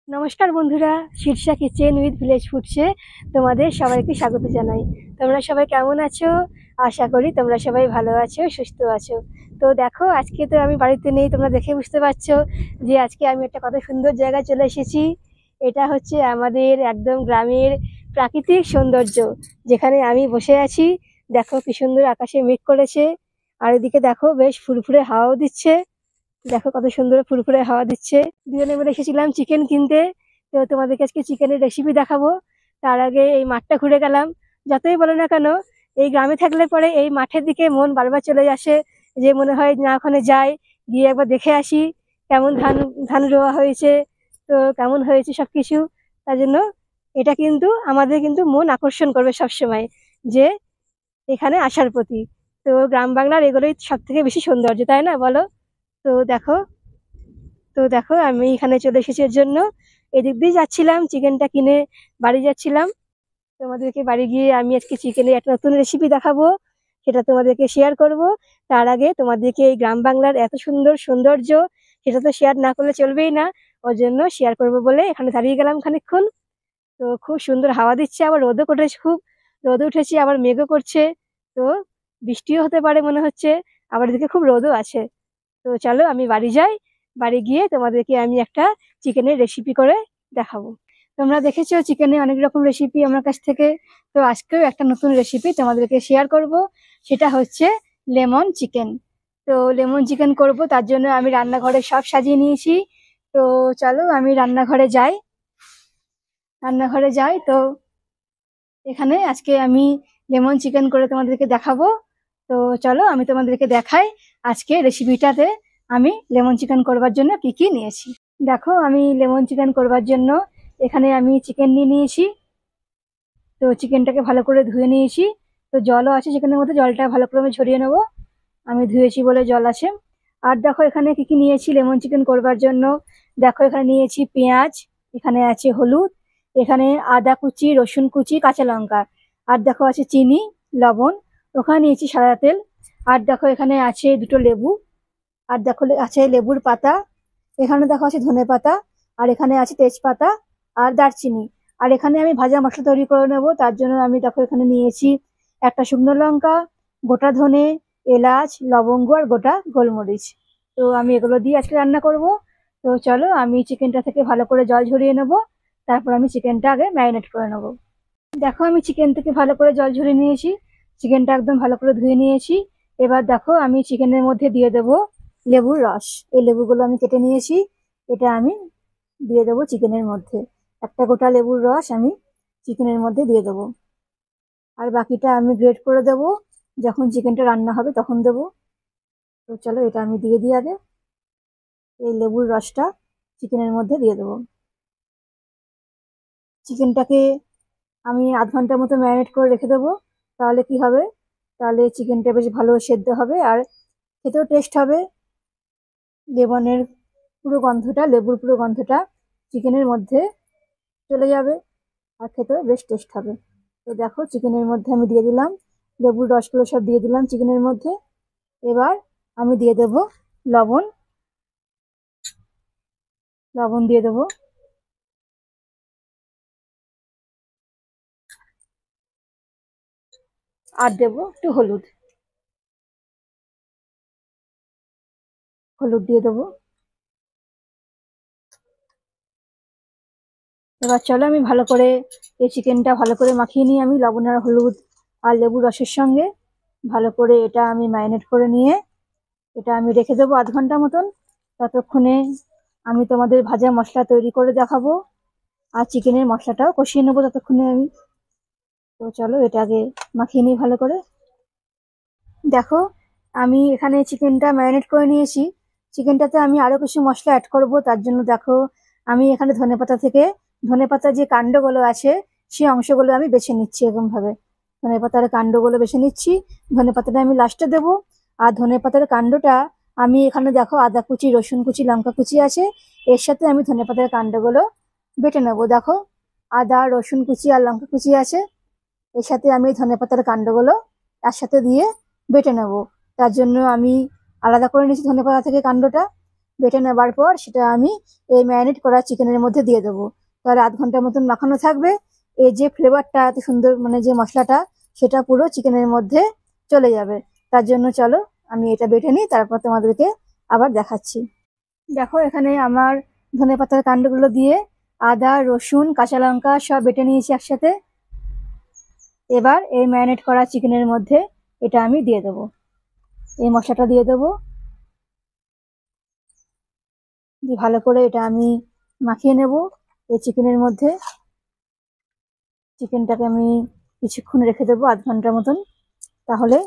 নমস্কার বন্ধুরা, Shirsha kitchen with village ফুডসে তোমাদের সবাইকে স্বাগত জানাই। তোমরা সবাই কেমন আছো? আশা করি তোমরা সবাই ভালো আছো, সুস্থ আছো। তো দেখো, আজকে তো আমি বাড়িতে নেই, তোমরা দেখে বুঝতে পারছো যে আজকে আমি একটা কত সুন্দর জায়গায় চলে এসেছি। এটা হচ্ছে আমাদের একদম গ্রামের প্রাকৃতিক সৌন্দর্য, যেখানে আমি বসে আছি। দেখো কি সুন্দর আকাশে মেঘ করেছে, আর এদিকে দেখো বেশ ফুরফুরে হাওয়াও দিচ্ছে। দেখো কত সুন্দর ফুরফুরে হাওয়া দিচ্ছে। দুজনে মিলে এসেছিলাম চিকেন কিনতে। তো তোমাদেরকে আজকে চিকেনের রেসিপি দেখাবো। তার আগে এই মাঠটা ঘুরে গেলাম। যতই বলো না কেন, এই গ্রামে থাকলে পরে এই মাঠের দিকে মন বারবার চলে আসে, যে মনে হয় না ওখানে যাই, গিয়ে একবার দেখে আসি কেমন ধান ধান রোয়া হয়েছে, তো কেমন হয়েছে সবকিছু। তার জন্য এটা কিন্তু আমাদের কিন্তু মন আকর্ষণ করবে সবসময়, যে এখানে আসার প্রতি। তো গ্রাম বাংলার এগুলোই সব থেকে বেশি সৌন্দর্য, তাই না বলো? তো দেখো, আমি এখানে চলে এসেছি এর জন্য। এদিক দিয়ে যাচ্ছিলাম চিকেনটা কিনে, বাড়ি যাচ্ছিলাম। তোমাদেরকে বাড়ি গিয়ে আমি আজকে চিকেনের একটা নতুন রেসিপি দেখাবো, সেটা তোমাদেরকে শেয়ার করব। তার আগে তোমাদেরকে এই গ্রাম বাংলার এত সুন্দর সৌন্দর্য, সেটা তো শেয়ার না করলে চলবেই না। ওর জন্য শেয়ার করব বলে এখানে দাঁড়িয়ে গেলাম খানিকক্ষণ। তো খুব সুন্দর হাওয়া দিচ্ছে, আবার রোদও উঠেছে, খুব রোদ উঠেছে, আবার মেঘও করছে। তো বৃষ্টিও হতে পারে মনে হচ্ছে, আবার এদিকে খুব রোদও আছে। তো চলো আমি বাড়ি যাই। বাড়ি গিয়ে তোমাদেরকে আমি একটা চিকেনের রেসিপি করে দেখাবো। তোমরা দেখেছো চিকেনে অনেক রকম রেসিপি আমার কাছ থেকে। তো আজকেও একটা নতুন রেসিপি তোমাদেরকে শেয়ার করব, সেটা হচ্ছে লেমন চিকেন। তো লেমন চিকেন করব, তার জন্য আমি রান্নাঘরে সব সাজিয়ে নিয়েছি। তো চলো আমি রান্নাঘরে যাই। তো এখানে আজকে আমি লেমন চিকেন করে তোমাদেরকে দেখাবো। তো চলো আমি তোমাদেরকে দেখাই আজকে রেসিপিটাতে আমি লেমন চিকেন করবার জন্য কি কি নিয়েছি। দেখো, আমি লেমন চিকেন করবার জন্য এখানে আমি চিকেন নিয়ে নিয়েছি। তো চিকেনটাকে ভালো করে ধুয়ে নিয়েছি। তো জলও আছে চিকেনের মধ্যে, জলটা ভালো করে আমি ঝরিয়ে নেবো। আমি ধুয়েছি বলে জল আছে। আর দেখো এখানে কি কি নিয়েছি লেমন চিকেন করবার জন্য। দেখো এখানে নিয়েছি পেঁয়াজ, এখানে আছে হলুদ, এখানে আদা কুচি, রসুন কুচি, কাঁচা লঙ্কা। আর দেখো আছে চিনি, লবণ। ওখানে নিয়েছি সাদা তেল। আর দেখো এখানে আছে দুটো লেবু। আর দেখো আছে লেবুর পাতা। এখানে দেখো আছে ধনেপাতা। আর এখানে আছে তেজপাতা আর দারচিনি। আর এখানে আমি ভাজা মশলা তৈরি করে নেবো, তার জন্য আমি দেখো এখানে নিয়েছি একটা শুকনো লঙ্কা, গোটা ধনে, এলাচ, লবঙ্গ আর গোটা গোলমরিচ। তো আমি এগুলো দিয়ে আজকে রান্না করব। তো চলো আমি চিকেনটা থেকে ভালো করে জল ঝরিয়ে নেব, তারপর আমি চিকেনটা আগে ম্যারিনেট করে নেব। দেখো আমি চিকেন থেকে ভালো করে জল ঝরিয়ে নিয়েছি, চিকেনটা একদম ভালো করে ধুয়ে নিয়েছি। এবার দেখো আমি চিকেনের মধ্যে দিয়ে দেবো লেবুর রস। এই লেবুগুলো আমি কেটে নিয়েছি, এটা আমি দিয়ে দেবো চিকেনের মধ্যে। একটা গোটা লেবুর রস আমি চিকেনের মধ্যে দিয়ে দেবো, আর বাকিটা আমি গ্রেট করে দেবো, যখন চিকেনটা রান্না হবে তখন দেবো। তো চলো এটা আমি দিয়ে দিই আগে। এই লেবুর রসটা চিকেনের মধ্যে দিয়ে দেবো। চিকেনটাকে আমি আধ ঘন্টার মতো ম্যারিনেট করে রেখে দেবো। তাহলে কি হবে, তাহলে চিকেনটা বেশ ভালো সেদ্ধ হবে আর খেতেও টেস্ট হবে। লেবুর পুরো গন্ধটা চিকেনের মধ্যে চলে যাবে, আর খেতেও বেশ টেস্ট হবে। তো দেখো চিকেনের মধ্যে আমি দিয়ে দিলাম লেবুর রসগুলো, সব দিয়ে দিলাম চিকেনের মধ্যে। এবার আমি দিয়ে দেব লবণ, লবণ দিয়ে দেবো। আর দেবো একটু হলুদ, হলুদ দিয়ে দেবো। এবার চলো আমি ভালো করে এই চিকেনটা ভালো করে মাখিয়ে নিই, আমি লবণ আর হলুদ আর লেবু রসের সঙ্গে ভালো করে এটা আমি ম্যারিনেট করে নিয়ে এটা আমি রেখে দেবো আধ ঘন্টা মতন। ততক্ষণে আমি তোমাদের ভাজা মশলা তৈরি করে দেখাবো, আর চিকেনের মশলাটাও কষিয়ে নেবো ততক্ষণে আমি। তো চলো এটা আগে মাখিয়ে নিই ভালো করে। দেখো আমি এখানে চিকেনটা ম্যারিনেট করে নিয়েছি। চিকেনটাতে আমি আরো কিছু মশলা অ্যাড করব, তার জন্য দেখো আমি এখানে ধনেপাতা যে কাণ্ডগুলো আছে সেই অংশগুলো আমি বেছে নিচ্ছি এরকম ভাবে। ধনেপাতার কাণ্ডগুলো বেছে নিচ্ছি, ধনেপাতাটা আমি লাস্টে দেবো। আর ধনেপাতার কাণ্ডটা আমি এখানে দেখো আদা কুচি, রসুন কুচি, লঙ্কা কুচি আছে, এর সাথে আমি ধনেপাতার কাণ্ডগুলো বেটে নেবো। দেখো আদা, রসুন কুচি আর লঙ্কা কুচি আছে, এর সাথে আমি ধনেপাতার কাণ্ডগুলো তার সাথে দিয়ে বেটে নেব। তার জন্য আমি আলাদা করে নিয়েছি ধনেপাতা থেকে কাণ্ডটা। বেটে নেবার পর সেটা আমি এই ম্যারিনেট করা চিকেনের মধ্যে দিয়ে দেবো। তাহলে 1/2 ঘন্টার মতন মাখানো থাকবে। এই যে ফ্লেভারটা এত সুন্দর, মানে যে মশলাটা, সেটা পুরো চিকেনের মধ্যে চলে যাবে। তার জন্য চলো আমি এটা বেটে নিই, তারপর তোমাদেরকে আবার দেখাচ্ছি। দেখো এখানে আমার ধনেপাতার কাণ্ডগুলো দিয়ে আদা, রসুন, কাঁচা লঙ্কা সব বেটে নিয়েছি একসাথে। এবার এই ম্যারিনেট করা চিকেনের মধ্যে এটা আমি দিয়ে দেবো, এই মশলাটা দিয়ে দেবো। দিয়ে ভালো করে এটা আমি মাখিয়ে নেব এই চিকেনের মধ্যে। চিকেনটাকে আমি কিছুক্ষণ রেখে দেবো, 1/2 ঘন্টার মতন। তাহলে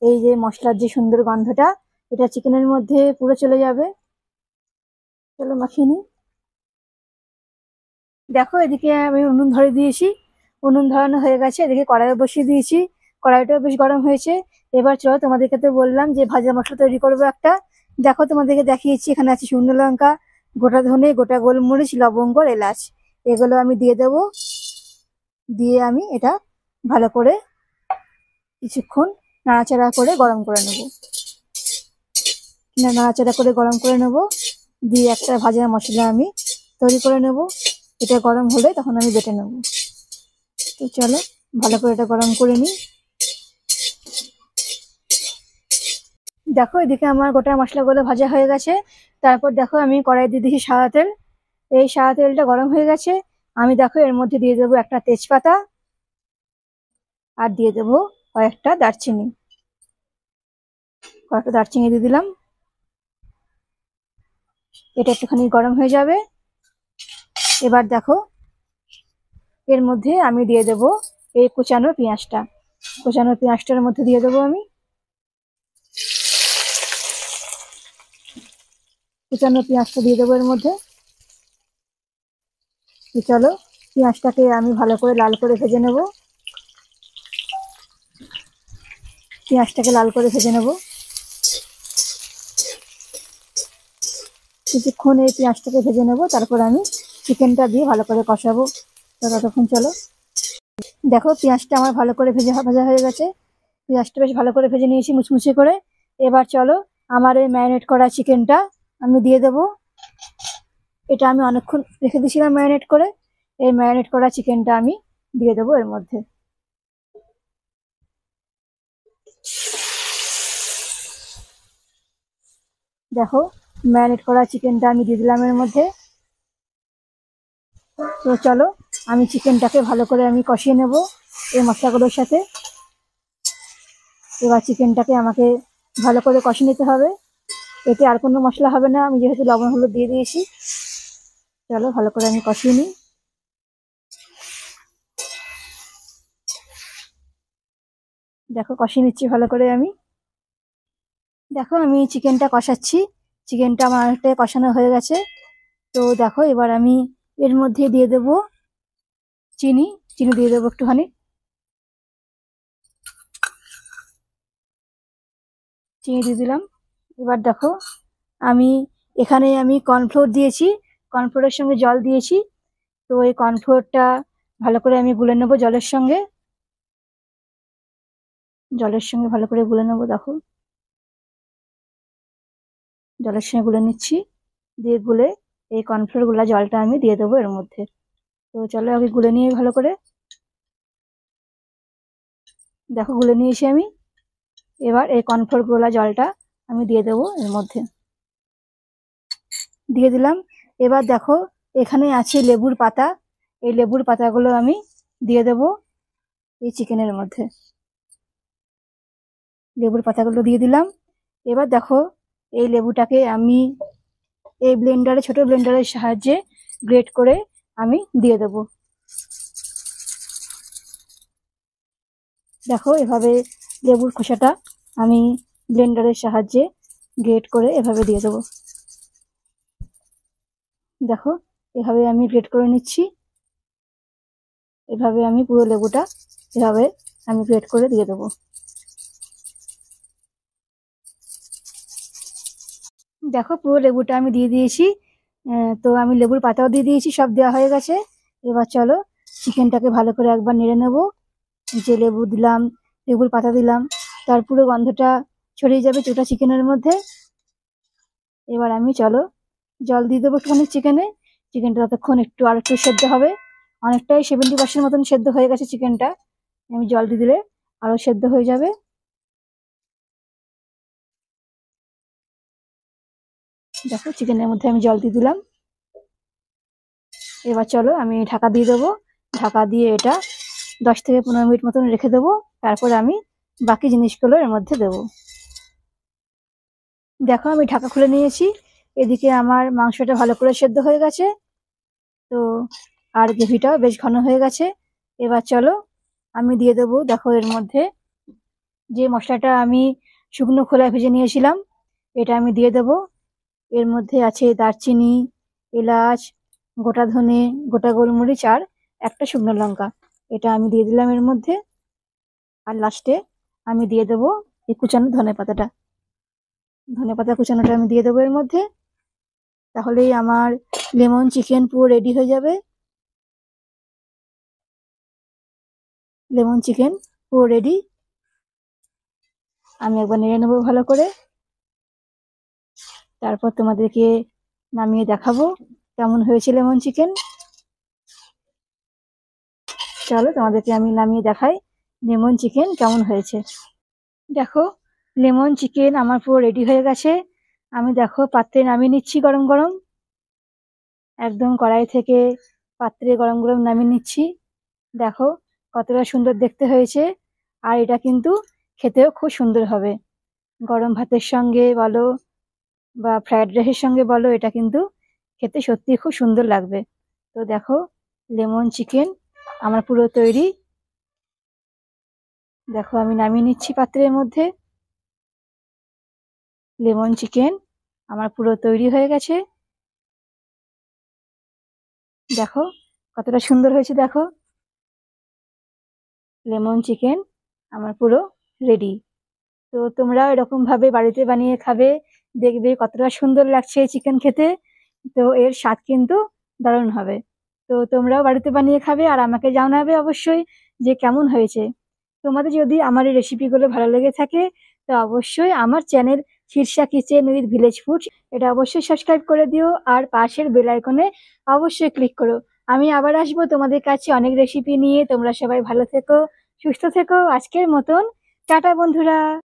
এই যে মশলার যে সুন্দর গন্ধটা, এটা চিকেনের মধ্যে পুরো চলে যাবে। চলো মাখিয়ে নিই। দেখো এদিকে আমি উনুন ধরে দিয়েছি, উনুন ধরানো হয়ে গেছে। এদিকে কড়াইও বসিয়ে দিয়েছি, কড়াইটাও বেশ গরম হয়েছে। এবার চলো, তোমাদেরকে তো বললাম যে ভাজা মশলা তৈরি করবো একটা। দেখো তোমাদেরকে দেখিয়েছি, এখানে আছে শুকনো লঙ্কা, গোটা ধনে, গোটা গোলমরিচ, লবঙ্গ, এলাচ, এগুলো আমি দিয়ে দেবো। দিয়ে আমি এটা ভালো করে কিছুক্ষণ নাড়াচাড়া করে গরম করে নেব। নাড়াচাড়া করে গরম করে নেব, দিয়ে একটা ভাজা মশলা আমি তৈরি করে নেব। এটা গরম হলে তখন আমি বেটে নেব। তো চলো ভালো করে এটা গরম করে নিই। দেখো এদিকে আমার গোটা মশলাগুলো ভাজা হয়ে গেছে। তারপর দেখো আমি কড়াই দিয়ে দিয়েছি সাদা তেল। এই সাদা তেলটা গরম হয়ে গেছে। আমি দেখো এর মধ্যে দিয়ে দেবো একটা তেজপাতা, আর দিয়ে দেবো কয়েকটা দারচিনি। কয়েকটা দারচিনি দিয়ে দিলাম। এটা একটুখানি গরম হয়ে যাবে। এবার দেখো এর মধ্যে আমি দিয়ে দেবো এই কুচানো পেঁয়াজটা। কুচানো পেঁয়াজটার মধ্যে দিয়ে দেবো আমি। কুচানো পেঁয়াজটা দিয়ে দেবো এর মধ্যে। চলো পেঁয়াজটাকে আমি ভালো করে লাল করে ভেজে নেব। পেঁয়াজটাকে লাল করে ভেজে নেব। কিছুক্ষণ এই পেঁয়াজটাকে ভেজে নেব, তারপর আমি চিকেনটা দিয়ে ভালো করে কষাবো। তো ততক্ষণ চলো। দেখো পেঁয়াজটা আমার ভালো করে ভাজা হয়ে গেছে। পেঁয়াজটা বেশ ভালো করে ভেজে নিয়েছি মুচমুচে করে। এবার চলো আমার এই ম্যারিনেট করা চিকেনটা আমি দিয়ে দেবো। এটা আমি অনেকক্ষণ রেখে দিয়েছিলাম ম্যারিনেট করে। এই ম্যারিনেট করা চিকেনটা আমি দিয়ে দেবো এর মধ্যে। দেখো ম্যারিনেট করা চিকেনটা আমি দিয়ে দিলাম এর মধ্যে। তো চলো আমি চিকেনটাকে ভালো করে আমি কষিয়ে নেব এই মশলাগুলোর সাথে। এবার চিকেনটাকে আমাকে ভালো করে কষিয়ে নিতে হবে। এতে আর কোনো মশলা হবে না, আমি যেহেতু লবণ হলুদ দিয়ে দিয়েছি। চলো ভালো করে আমি কষিয়ে নিই। দেখো কষিয়ে নিচ্ছি ভালো করে আমি। দেখো আমি চিকেনটা কষাচ্ছি। চিকেনটা আমার অনেকটাই কষানো হয়ে গেছে। তো দেখো এবার আমি এর মধ্যে দিয়ে দেবো চিনি। চিনি দিয়ে দেবো একটুখানি। চিনি দিয়ে দিলাম। এবার দেখো আমি এখানে কর্নফ্লোর দিয়েছি, কর্নফ্লোরের সঙ্গে জল দিয়েছি। তো এই কর্নফ্লোরটা ভালো করে আমি গুলে নেবো জলের সঙ্গে। জলের সঙ্গে ভালো করে গুলে নেবো। দেখো জলের সঙ্গে গুলে নিচ্ছি। দিয়ে গুলে এই কর্নফ্লোর গুলা জলটা আমি দিয়ে দেবো এর মধ্যে। তো চলো আগে গুলে নিয়ে ভালো করে। দেখো গুলে নিয়েছি আমি। এবার এই কর্নফ্লোর গোলা জলটা আমি দিয়ে দেবো এর মধ্যে। দিয়ে দিলাম। এবার দেখো এখানে আছে লেবুর পাতা। এই লেবুর পাতাগুলো আমি দিয়ে দেবো এই চিকেনের মধ্যে। লেবুর পাতাগুলো দিয়ে দিলাম। এবার দেখো এই লেবুটাকে আমি এই ছোট ব্লেন্ডারের সাহায্যে গ্রেট করে আমি দিয়ে দেবো। দেখো এভাবে লেবুর খোসাটা আমি ব্লেন্ডারের সাহায্যে গ্রেট করে এভাবে দিয়ে দেবো। দেখো এভাবে আমি গ্রেট করে নিচ্ছি। এভাবে আমি পুরো লেবুটা এভাবে আমি গ্রেট করে দিয়ে দেবো। দেখো পুরো লেবুটা আমি দিয়ে দিয়েছি। তো আমি লেবুর পাতাও দিয়ে দিয়েছি, সব দেওয়া হয়ে গেছে। এবার চলো চিকেনটাকে ভালো করে একবার নেড়ে নেবো। যে লেবু দিলাম, লেবুর পাতা দিলাম, তার পুরো গন্ধটা ছড়িয়ে যাবে গোটা চিকেনের মধ্যে। এবার আমি চলো জল দিয়ে দেবো একটুখানি চিকেনে। চিকেনটা ততক্ষণ আর একটু সেদ্ধ হবে। অনেকটাই 70% মতন সেদ্ধ হয়ে গেছে চিকেনটা। আমি জল দিয়ে দিলে আরো সেদ্ধ হয়ে যাবে। দেখো চিকেনের মধ্যে আমি জল দিয়ে দিলাম। এবার চলো আমি ঢাকা দিয়ে দেবো। ঢাকা দিয়ে এটা 10 থেকে 15 মিনিট মতন রেখে দেবো। তারপরে আমি বাকি জিনিসগুলো এর মধ্যে দেবো। দেখো আমি ঢাকা খুলে নিয়েছি। এদিকে আমার মাংসটা ভালো করে সেদ্ধ হয়ে গেছে। তো আর গ্রেভিটাও বেশ ঘন হয়ে গেছে। এবার চলো আমি দিয়ে দেবো। দেখো এর মধ্যে যে মশলাটা আমি শুকনো খোলায় ভেজে নিয়েছিলাম এটা আমি দিয়ে দেবো। এর মধ্যে আছে দারচিনি, এলাচ, গোটা ধনে, গোটা গোলমরিচ আর একটা শুকনো লঙ্কা। এটা আমি দিয়ে দিলাম এর মধ্যে। আর লাস্টে আমি দিয়ে দেবো এই কুচানো ধনেপাতাটা। ধনেপাতা কুচানোটা আমি দিয়ে দেবো এর মধ্যে। তাহলেই আমার লেমন চিকেন পুরো রেডি হয়ে যাবে। লেমন চিকেন পুরো রেডি। আমি একবার নেড়ে নেবো ভালো করে। তারপর তোমাদেরকে নামিয়ে দেখাবো কেমন হয়েছে লেমন চিকেন। চলো তোমাদেরকে আমি নামিয়ে দেখাই লেমন চিকেন কেমন হয়েছে। দেখো লেমন চিকেন আমার পুরো রেডি হয়ে গেছে। আমি দেখো পাত্রে নামিয়ে নিচ্ছি গরম গরম। একদম কড়াই থেকে পাত্রে গরম গরম নামিয়ে নিচ্ছি। দেখো কতটা সুন্দর দেখতে হয়েছে। আর এটা কিন্তু খেতেও খুব সুন্দর হবে। গরম ভাতের সঙ্গে বলো বা ফ্রাইড রাইসের সঙ্গে বলো, এটা কিন্তু খেতে সত্যি খুব সুন্দর লাগবে। তো দেখো লেমন চিকেন আমার পুরো তৈরি। দেখো আমি নামিয়ে নিচ্ছি পাত্রের মধ্যে। লেমন চিকেন আমার পুরো তৈরি হয়ে গেছে। দেখো কতটা সুন্দর হয়েছে। দেখো লেমন চিকেন আমার পুরো রেডি। তো তোমরাও এরকম ভাবে বাড়িতে বানিয়ে খাবে। দেখবে কতটা সুন্দর লাগছে চিকেন খেতে। তো এর স্বাদ কিন্তু দারুণ হবে। তো তোমরাও বাড়িতে বানিয়ে খাবে আর আমাকে জানাবে অবশ্যই যে কেমন হয়েছে। তোমাদের যদি আমার এই রেসিপিগুলো ভালো লেগে থাকে তো অবশ্যই আমার channel Shirsha kitchen with village food এটা অবশ্যই সাবস্ক্রাইব করে দিও আর পাশের বেল আইকনে অবশ্যই ক্লিক করো। আমি আবার আসবো তোমাদের কাছে অনেক রেসিপি নিয়ে। তোমরা সবাই ভালো থেকো, সুস্থ থেকো। আজকের মতন টাটা বন্ধুরা।